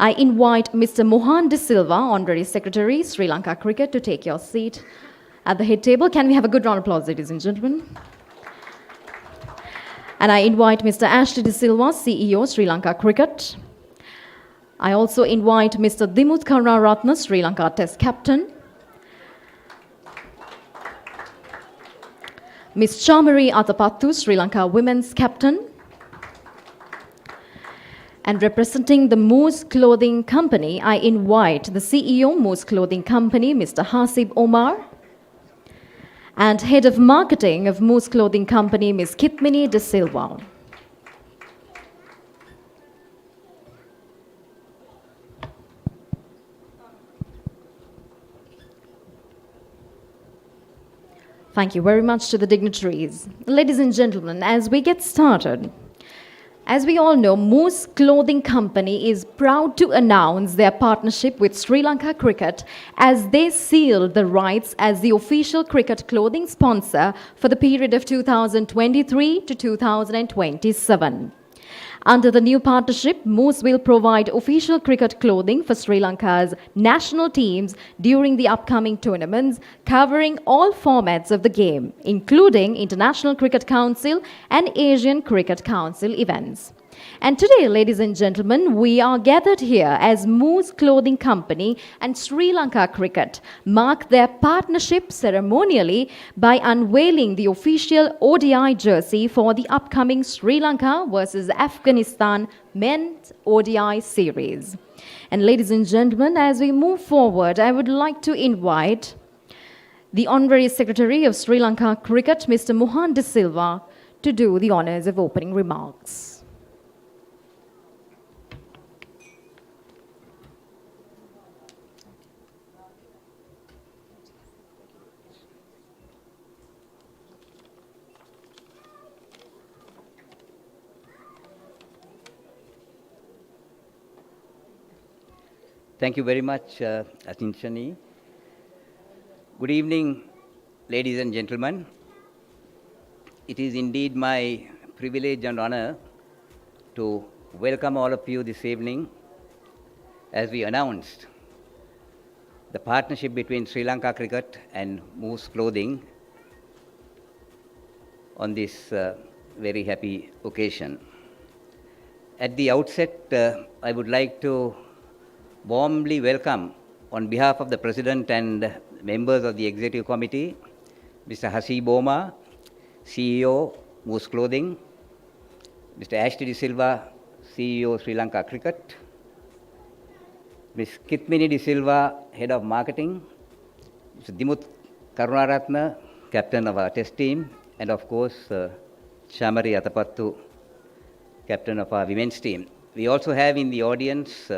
I invite Mr. Mohan De Silva, Honorary Secretary, Sri Lanka Cricket, to take your seat at the head table. Can we have a good round of applause, ladies and gentlemen? And I invite Mr. Ashley De Silva, CEO, Sri Lanka Cricket. I also invite Mr. Dimuth Karunaratne, Sri Lanka Test Captain. Ms. Chamari Athapattu, Sri Lanka Women's Captain. And representing the Moose Clothing Company, I invite the CEO, Moose Clothing Company, Mr. Hasib Omar, and Head of Marketing of Moose Clothing Company, Ms. Kitmini De Silva. Thank you very much to the dignitaries. Ladies and gentlemen, as we get started, as we all know, Moose Clothing Company is proud to announce their partnership with Sri Lanka Cricket as they seal the rights as the official cricket clothing sponsor for the period of 2023 to 2027. Under the new partnership, Moose will provide official cricket clothing for Sri Lanka's national teams during the upcoming tournaments, covering all formats of the game, including International Cricket Council and Asian Cricket Council events. And today, ladies and gentlemen, we are gathered here as Moose Clothing Company and Sri Lanka Cricket mark their partnership ceremonially by unveiling the official ODI jersey for the upcoming Sri Lanka versus Afghanistan men's ODI series. And ladies and gentlemen, as we move forward, I would like to invite the Honorary Secretary of Sri Lanka Cricket, Mr. Mohan De Silva, to do the honors of opening remarks. Thank you very much, Atinchani. Good evening, ladies and gentlemen. It is indeed my privilege and honor to welcome all of you this evening as we announced the partnership between Sri Lanka Cricket and Moose Clothing on this very happy occasion. At the outset, I would like to warmly welcome, on behalf of the President and members of the Executive Committee, Mr. Hasib Omar, CEO, Moose Clothing, Mr. Ashley De Silva, CEO, Sri Lanka Cricket, Ms. Kitmini De Silva, Head of Marketing, Mr. Dimuth Karunaratne, Captain of our Test team, and of course, Chamari Athapattu, Captain of our Women's team. We also have in the audience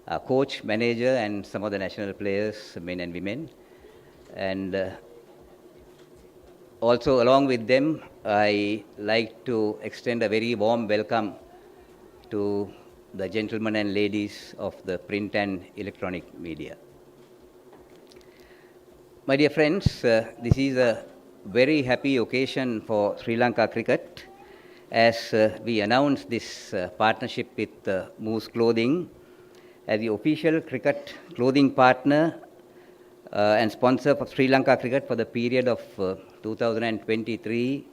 our coach, manager, and some of the national players, men and women. And also along with them, I like to extend a very warm welcome to the gentlemen and ladies of the print and electronic media. My dear friends, this is a very happy occasion for Sri Lanka Cricket as we announce this partnership with Moose Clothing as the official cricket clothing partner and sponsor for Sri Lanka Cricket for the period of 2023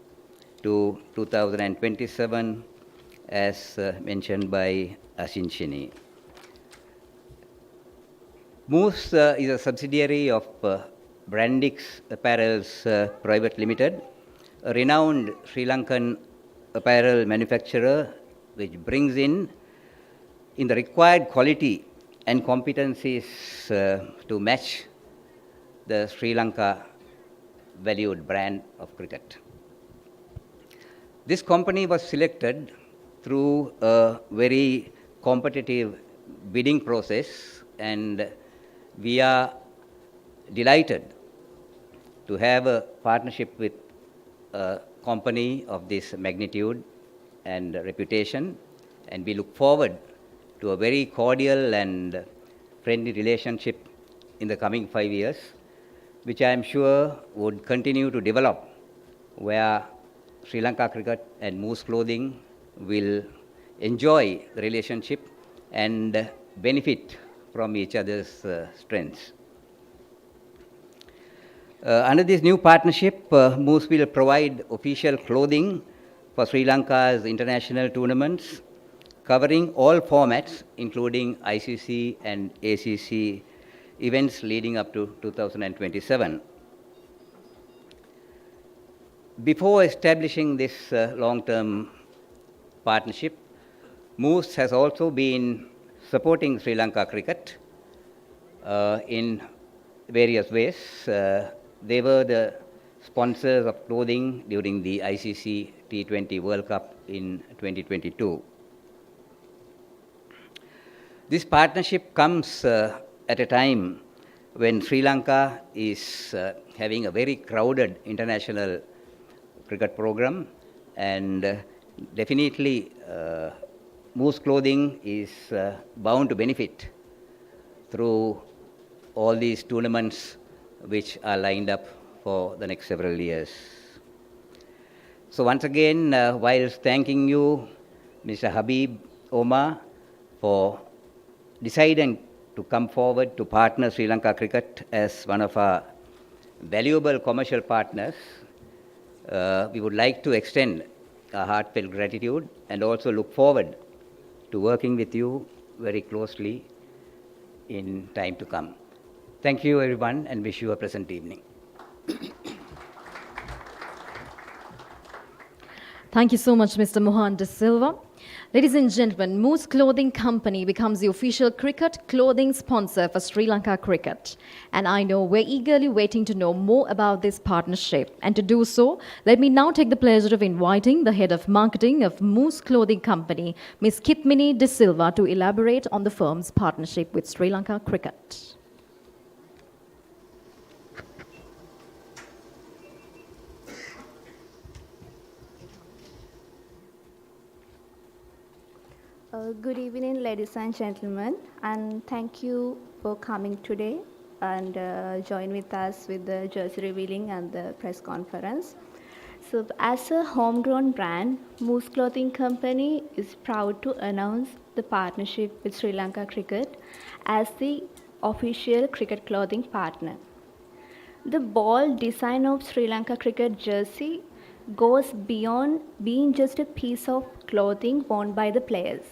to 2027, as mentioned by Ashinchini. Moose is a subsidiary of Brandix Apparels Private Limited, a renowned Sri Lankan apparel manufacturer which brings in the required quality and competencies to match the Sri Lanka valued brand of cricket. This company was selected through a very competitive bidding process, and we are delighted to have a partnership with a company of this magnitude and reputation, and we look forward to a very cordial and friendly relationship in the coming 5 years, which I am sure would continue to develop, where Sri Lanka Cricket and Moose Clothing will enjoy the relationship and benefit from each other's strengths. Under this new partnership, Moose will provide official clothing for Sri Lanka's international tournaments, covering all formats, including ICC and ACC events leading up to 2027. Before establishing this long-term partnership, Moose has also been supporting Sri Lanka cricket in various ways. They were the sponsors of clothing during the ICC T20 World Cup in 2022. This partnership comes at a time when Sri Lanka is having a very crowded international cricket program, and definitely Moose Clothing is bound to benefit through all these tournaments which are lined up for the next several years. So once again, whilst thanking you, Mr. Habib Omar, for deciding to come forward to partner Sri Lanka Cricket as one of our valuable commercial partners, we would like to extend our heartfelt gratitude and also look forward to working with you very closely in time to come. Thank you, everyone, and wish you a pleasant evening. Thank you so much, Mr. Mohan De Silva. Ladies and gentlemen, Moose Clothing Company becomes the official cricket clothing sponsor for Sri Lanka Cricket. And I know we're eagerly waiting to know more about this partnership. And to do so, let me now take the pleasure of inviting the head of marketing of Moose Clothing Company, Ms. Kitmini De Silva, to elaborate on the firm's partnership with Sri Lanka Cricket. Good evening, ladies and gentlemen, and thank you for coming today and join with us with the jersey revealing and the press conference. So, as a homegrown brand, Moose Clothing Company is proud to announce the partnership with Sri Lanka Cricket as the official cricket clothing partner. The bold design of Sri Lanka Cricket jersey goes beyond being just a piece of clothing worn by the players.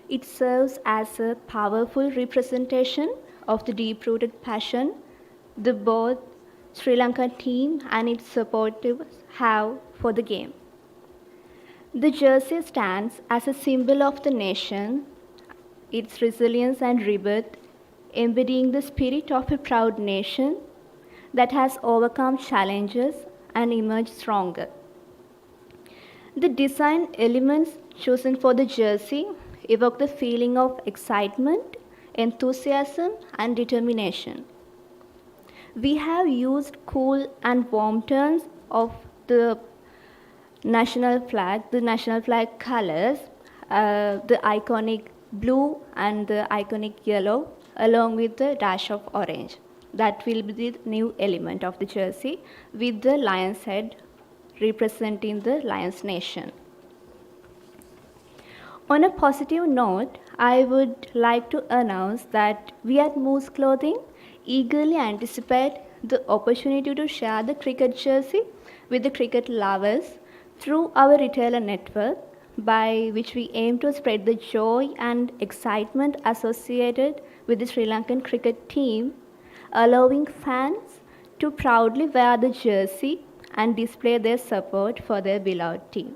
It serves as a powerful representation of the deep-rooted passion the both Sri Lanka team and its supporters have for the game. The jersey stands as a symbol of the nation, its resilience and rebirth, embodying the spirit of a proud nation that has overcome challenges and emerged stronger. The design elements chosen for the jersey evoke the feeling of excitement, enthusiasm, and determination. We have used cool and warm tones of the national flag colors, the iconic blue and the iconic yellow, along with the dash of orange. That will be the new element of the jersey with the lion's head representing the Lions Nation. On a positive note, I would like to announce that we at Moose Clothing eagerly anticipate the opportunity to share the cricket jersey with the cricket lovers through our retailer network, by which we aim to spread the joy and excitement associated with the Sri Lankan cricket team, allowing fans to proudly wear the jersey and display their support for their beloved team.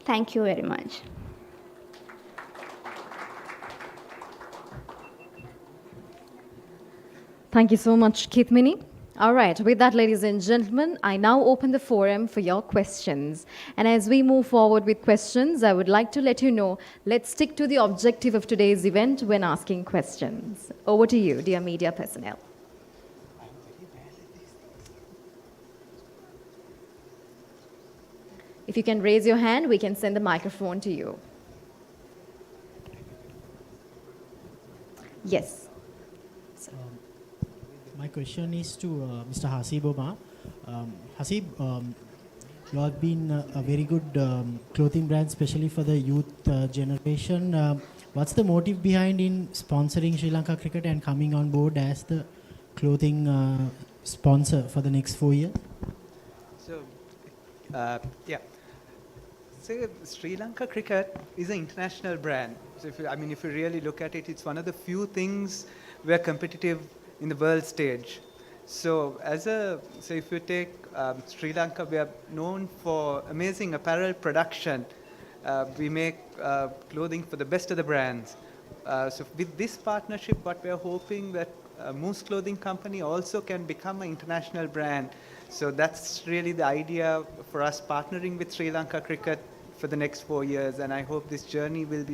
Thank you very much. Thank you so much, Kitmini. All right, with that, ladies and gentlemen, I now open the forum for your questions. And as we move forward with questions, I would like to let you know, let's stick to the objective of today's event when asking questions. Over to you, dear media personnel. If you can raise your hand, we can send the microphone to you. Yes. My question is to Mr. Hasib Omar. Hasib, you have been a very good clothing brand, especially for the youth generation. what's the motive behind in sponsoring Sri Lanka Cricket and coming on board as the clothing sponsor for the next 4 years? So, yeah. So Sri Lanka Cricket is an international brand. So if you really look at it, it's one of the few things we're competitive in the world stage. So if you take Sri Lanka, we are known for amazing apparel production. We make clothing for the best of the brands. So with this partnership, what we are hoping that Moose Clothing Company also can become an international brand. So that's really the idea for us partnering with Sri Lanka Cricket for the next 4 years. And I hope this journey will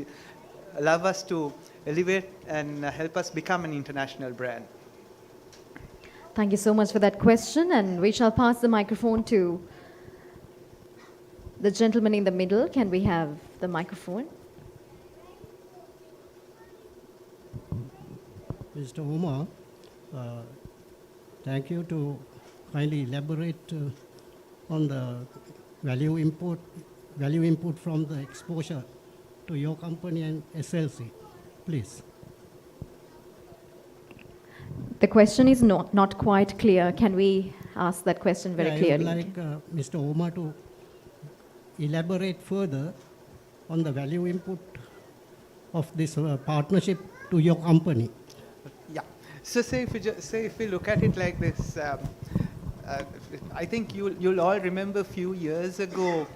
allow us to elevate and help us become an international brand. Thank you so much for that question, and we shall pass the microphone to the gentleman in the middle. Can we have the microphone? Mr. Umar, thank you to kindly elaborate on the value input from the exposure to your company and SLC, please. The question is not quite clear. Can we ask that question very clearly? I would like Mr. Umar to elaborate further on the value input of this partnership to your company. Yeah. So if we look at it like this, I think you'll all remember a few years ago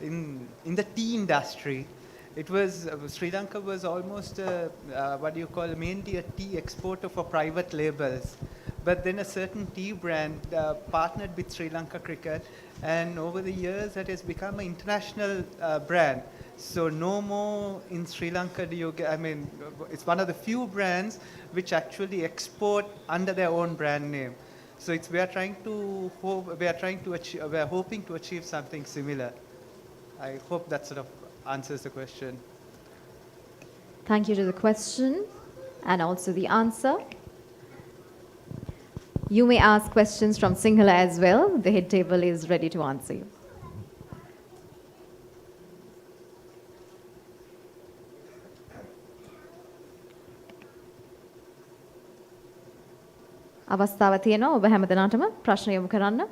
in the tea industry, it was Sri Lanka was almost mainly a tea exporter for private labels. But then a certain tea brand partnered with Sri Lanka Cricket, and over the years it has become an international brand. So no more in Sri Lanka do you get, it's one of the few brands which actually export under their own brand name. So we are hoping to achieve something similar. I hope that sort of answers the question. Thank you to the question and also the answer. You may ask questions from Sinhala as well. The head table is ready to answer you. අවස්ථාව තියෙනවා ඔබ හැමදෙනාටම ප්‍රශ්න යොමු කරන්න.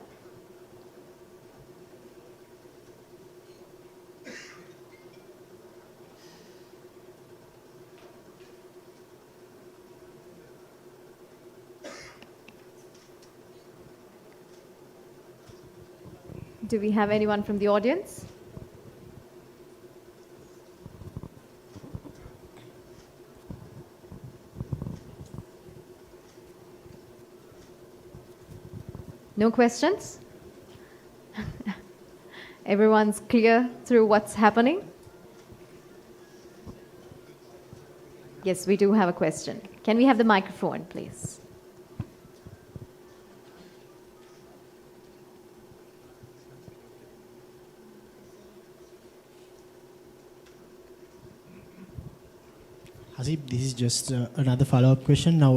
Do we have anyone from the audience? No questions? Everyone's clear through what's happening? Yes, we do have a question. Can we have the microphone, please? Hasib, this is just another follow-up question. Now,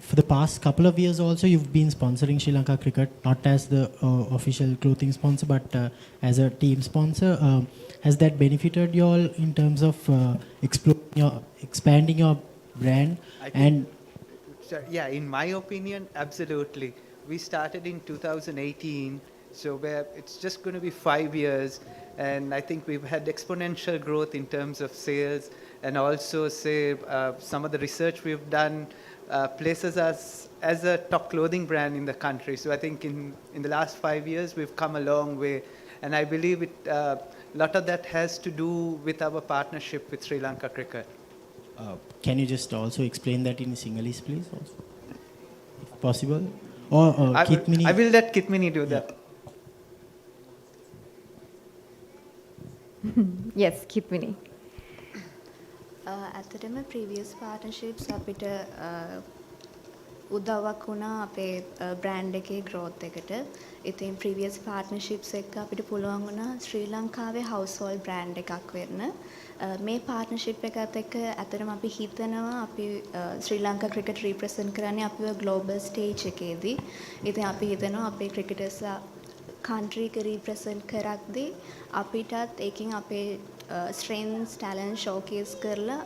for the past couple of years also, you've been sponsoring Sri Lanka Cricket, not as the official clothing sponsor, but as a team sponsor. Has that benefited you all in terms of expanding your brand? Yeah, in my opinion, absolutely. We started in 2018, so it's just going to be 5 years, and I think we've had exponential growth in terms of sales, and also some of the research we've done places us as a top clothing brand in the country. So I think in the last 5 years we've come a long way, and I believe a lot of that has to do with our partnership with Sri Lanka Cricket. Can you just also explain that in Sinhalese, please, also, if possible? Or I will let Kitmini do that. Yes, Kitmini. ඇත්තටම previous partnerships අපිට උදව්වක් වුණා අපේ brand එකේ growth එකට. ඉතින් previous partnerships එක්ක අපිට පුළුවන් වුණා ශ්‍රී ලංකාවේ household brand එකක් වෙන්න. මේ partnership එකත් එක්ක ඇත්තටම අපි හිතනවා අපි ශ්‍රී ලංකා cricket represent කරන්නේ අපිව global stage එකේදී. ඉතින් අපි හිතනවා අපේ cricketers country එක represent කරද්දී අපිටත් ඒකින් අපේ ස්ට්‍රෙන්ස් ටැලන්ට් ෂෝකේස් කරලා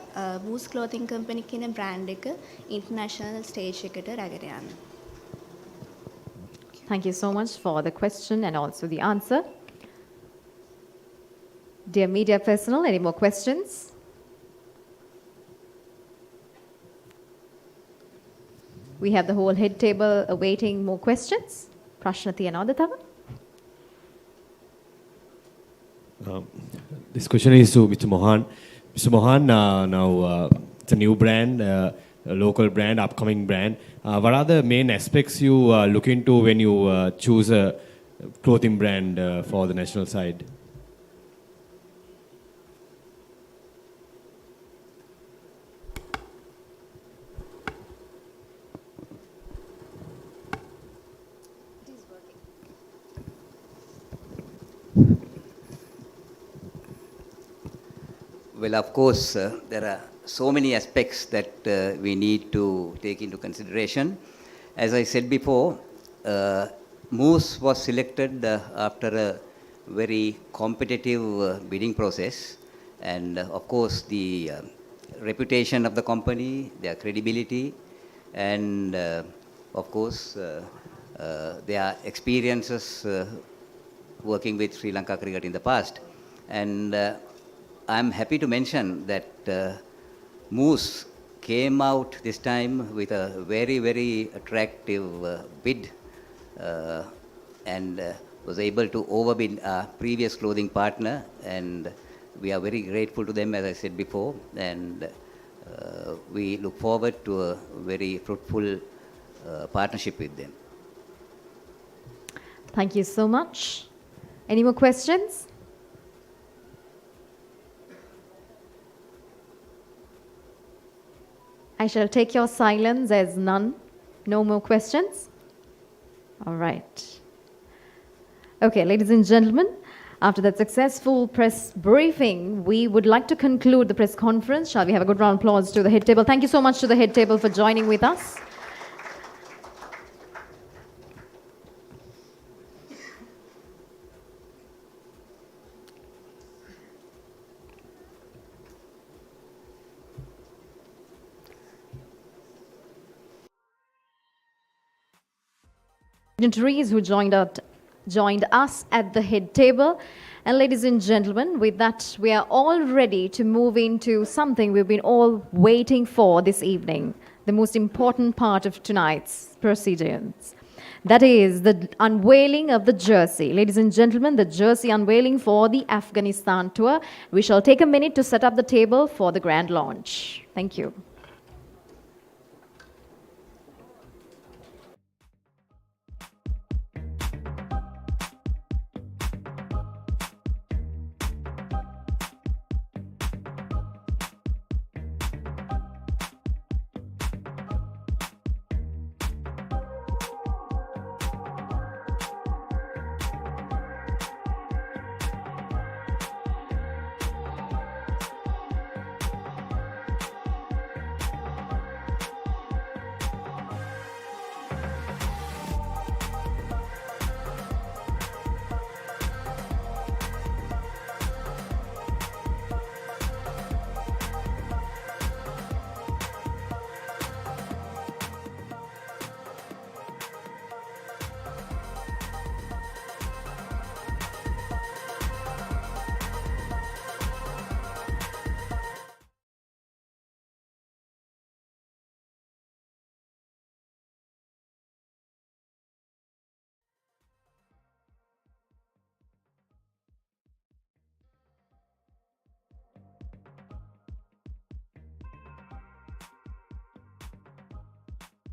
මූස් ක්ලෝතින් කම්පනි කියන බ්‍රෑන්ඩ් එක ඉන්ටර්නැෂනල් ස්ටේජ් එකට රැගෙන යන්න. Thank you so much for the question and also the answer. Dear media personnel, any more questions? We have the whole head table awaiting more questions. Prashna තියනවද තව? This question is to Mr. Mohan. Mr. Mohan, now it's a new brand, a local brand, upcoming brand. What are the main aspects you look into when you choose a clothing brand for the national side? Well, of course, there are so many aspects that we need to take into consideration. As I said before, Moose was selected after a very competitive bidding process. And of course, the reputation of the company, their credibility, and of course, their experiences working with Sri Lanka cricket in the past. And I'm happy to mention that Moose came out this time with a very, very attractive bid and was able to overbid our previous clothing partner. And we are very grateful to them, as I said before. And we look forward to a very fruitful partnership with them. Thank you so much. Any more questions? I shall take your silence as none. No more questions? All right. Okay, ladies and gentlemen, after that successful press briefing, we would like to conclude the press conference. Shall we have a good round of applause to the head table? Thank you so much to the head table for joining with us. Dignitaries who joined us at the head table. And ladies and gentlemen, with that, we are all ready to move into something we've been all waiting for this evening, the most important part of tonight's proceedings. That is the unveiling of the jersey. Ladies and gentlemen, the jersey unveiling for the Afghanistan tour. We shall take a minute to set up the table for the grand launch. Thank you.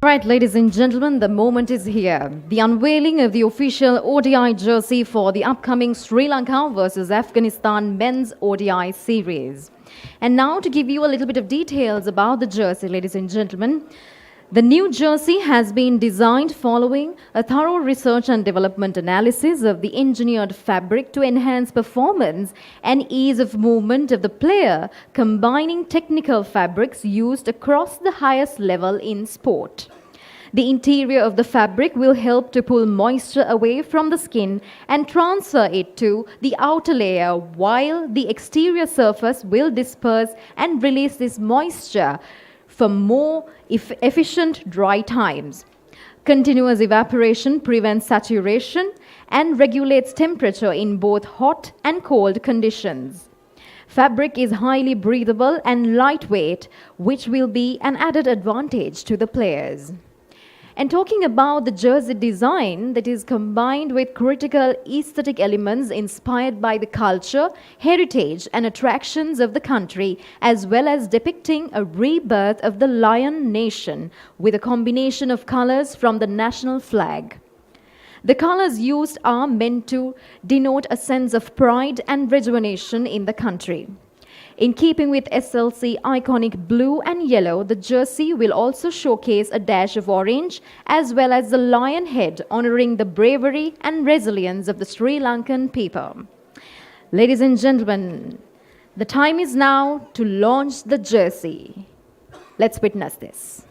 All right, ladies and gentlemen, the moment is here. The unveiling of the official ODI jersey for the upcoming Sri Lanka versus Afghanistan men's ODI series. And now to give you a little bit of details about the jersey, ladies and gentlemen. The new jersey has been designed following a thorough research and development analysis of the engineered fabric to enhance performance and ease of movement of the player, combining technical fabrics used across the highest level in sport. The interior of the fabric will help to pull moisture away from the skin and transfer it to the outer layer, while the exterior surface will disperse and release this moisture for more efficient dry times. Continuous evaporation prevents saturation and regulates temperature in both hot and cold conditions. Fabric is highly breathable and lightweight, which will be an added advantage to the players. And talking about the jersey design that is combined with critical aesthetic elements inspired by the culture, heritage, and attractions of the country, as well as depicting a rebirth of the Lion Nation with a combination of colors from the national flag. The colors used are meant to denote a sense of pride and rejuvenation in the country. In keeping with SLC iconic blue and yellow, the jersey will also showcase a dash of orange as well as the lion head, honoring the bravery and resilience of the Sri Lankan people. Ladies and gentlemen, the time is now to launch the jersey. Let's witness this.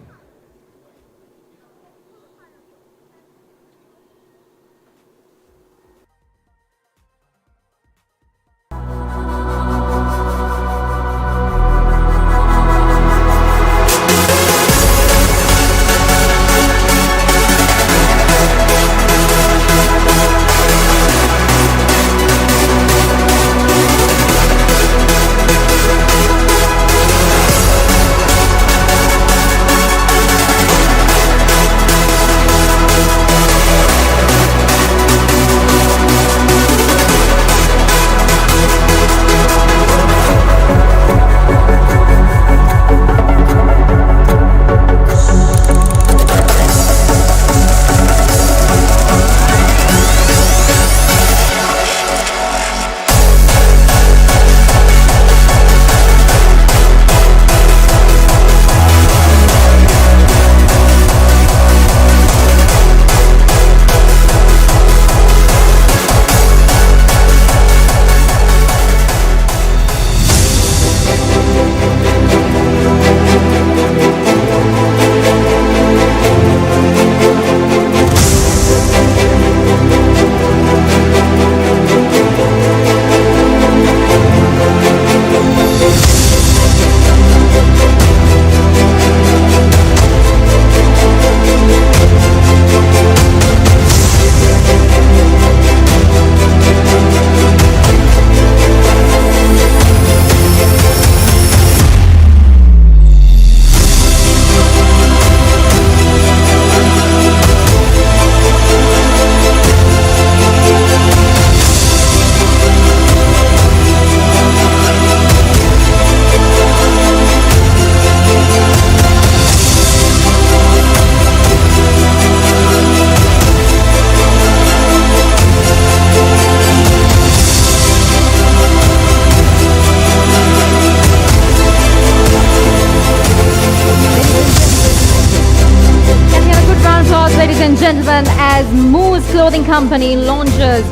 Ladies and gentlemen, as Moose Clothing Company launches,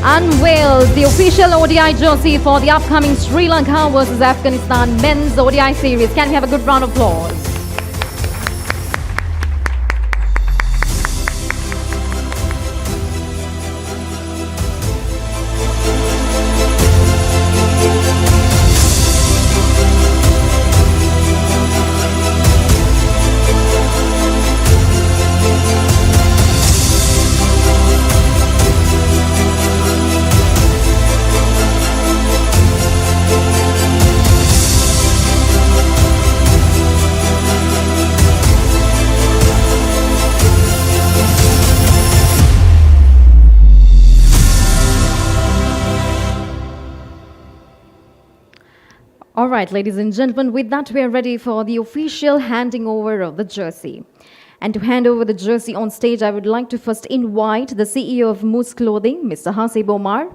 unveils the official ODI jersey for the upcoming Sri Lanka versus Afghanistan men's ODI series. Can we have a good round of applause? All right, ladies and gentlemen, with that, we are ready for the official handing over of the jersey. And to hand over the jersey on stage, I would like to first invite the CEO of Moose Clothing, Mr. Hasib Omar.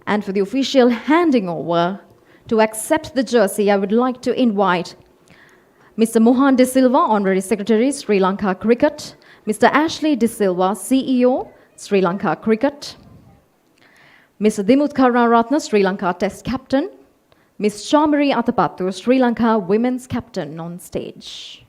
And for the official handing over, to accept the jersey, I would like to invite Mr. Mohan De Silva, Honorary Secretary, Sri Lanka Cricket, Mr. Ashley De Silva, CEO, Sri Lanka Cricket, Mr. Dimut Karunaratne, Sri Lanka Test Captain, Ms. Chamari Atapattu, Sri Lanka Women's Captain on stage.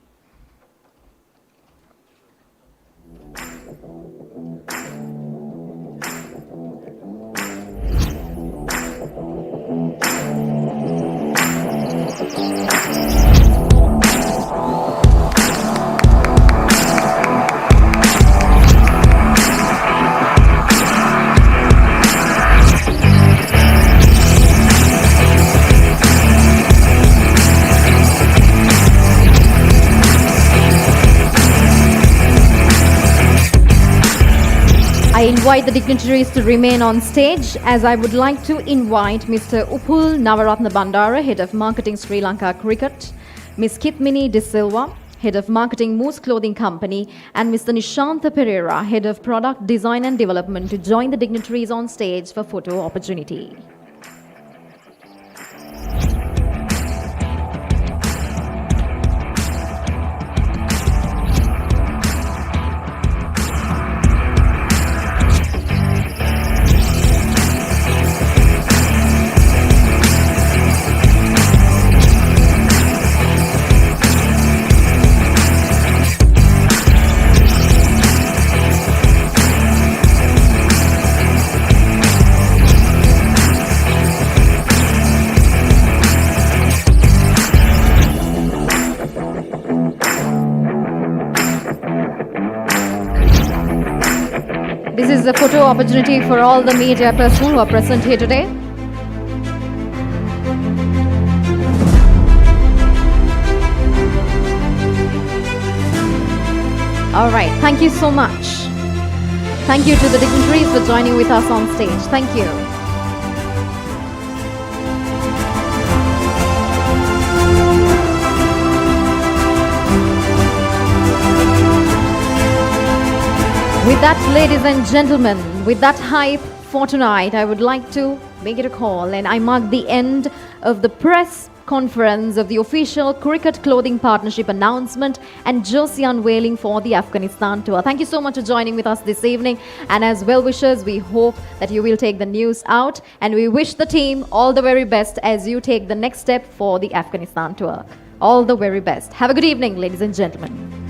I invite the dignitaries to remain on stage as I would like to invite Mr. Upul Navaratna Bandara, Head of Marketing Sri Lanka Cricket, Ms. Kitmini De Silva, Head of Marketing Moose Clothing Company, and Mr. Nishanta Pereira, Head of Product Design and Development to join the dignitaries on stage for photo opportunity. This is the photo opportunity for all the media personnel who are present here today. All right, thank you so much. Thank you to the dignitaries for joining with us on stage. Thank you. With that, ladies and gentlemen, with that hype for tonight, I would like to make it a call, and I mark the end of the press conference of the official cricket clothing partnership announcement and jersey unveiling for the Afghanistan tour. Thank you so much for joining with us this evening, and as well-wishers, we hope that you will take the news out, and we wish the team all the very best as you take the next step for the Afghanistan tour. All the very best. Have a good evening, ladies and gentlemen.